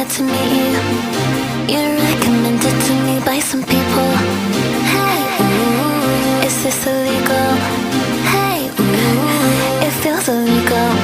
glad to meet you. You're recommended to me by some people. Hey, ooh, is this illegal? Hey, ooh, it feels illegal.